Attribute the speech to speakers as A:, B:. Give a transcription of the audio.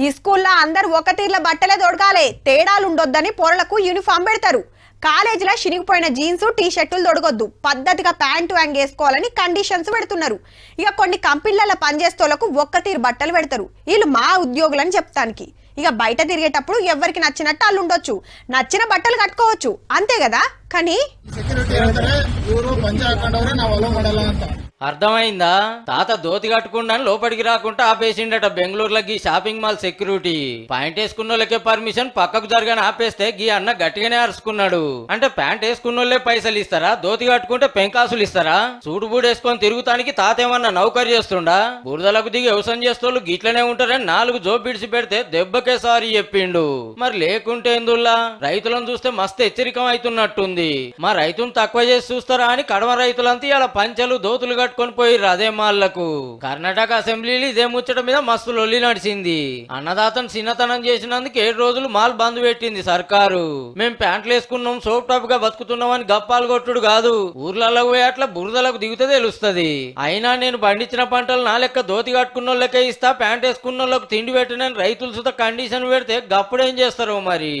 A: ఈ స్కూల్లో అందరు ఒక తీర్ల బట్టలే తొడగాలి, తేడాలు ఉండొద్దని పోరలకు యూనిఫామ్ పెడతారు. కాలేజీలో చినిగిపోయిన జీన్స్ టీ షర్టులు తొడగొద్దు, పద్ధతిగా ప్యాంటు వేసుకోవాలని కండిషన్స్ పెడుతున్నారు. ఇక కొన్ని కంపెనీలలో పనిచేస్తోళ్లకు ఒక్క తీరు బట్టలు పెడతారు. వీళ్ళు మా ఉద్యోగులని చెప్తానికి. ఇక బయట తిరిగేటప్పుడు ఎవరికి నచ్చినట్టు వాళ్ళు ఉండొచ్చు, నచ్చిన బట్టలు కట్టుకోవచ్చు, అంతే కదా. కానీ
B: అర్థమైందా? తాత దోతి కట్టుకుండా లోపలికి రాకుండా ఆపేసిండట బెంగళూరులో షాపింగ్ మాల్ సెక్యూరిటీ. పాయింట్ వేసుకున్నోళ్ళకే పర్మిషన్, పక్కకు జరగని ఆపేస్తే గీ అన్న గట్టిగానే అరుచుకున్నాడు. అంటే ప్యాంట్ వేసుకున్నోళ్ళే పైసలు ఇస్తారా, దోతి కట్టుకుంటే పెంకాసులు ఇస్తారా? సూటు బూడు వేసుకొని తిరుగుతానికి తాత ఏమన్నా నౌకరు చేస్తుండా? బురదలకు దిగి వ్యవసాయం చేస్తోళ్ళు గిట్లనే ఉంటారని 4 జోబు బిడిచి పెడితే దెబ్బకే సారీ చెప్పిండు. మరి లేకుంటే ఎందుల్లా? రైతులను చూస్తే మస్తు హెచ్చరికం అవుతున్నట్టుంది. మా రైతును తక్కువ చేసి చూస్తారా అని కడమ రైతులంతా ఇలా పంచలు దోతులు కట్టుకొని పోయిర్రు అదే మాళ్లకు. కర్ణాటక అసెంబ్లీలో ఇదే ముచ్చట మీద మస్తు లొల్లి నడిచింది. అన్నదాతను చిన్నతనం చేసినందుకు 7 రోజులు మాల్ బంద్ పెట్టింది సర్కారు. మేం ప్యాంట్లు వేసుకున్నాం, సోప్ టాప్ గా బతుకుతున్నాం అని గప్పాలు కొట్టుడు కాదు, ఊర్లలో పోయి అట్లా బురదలకు దిగితే తెలుస్తుంది. అయినా నేను పండించిన పంటలు నా లెక్క దోతి కట్టుకున్న వాళ్ళకే ఇస్తా, ప్యాంట్ వేసుకున్న వాళ్ళకు తిండి పెట్టినని రైతులు సుత కండిషన్ పెడితే గప్పుడేం చేస్తారో మరి.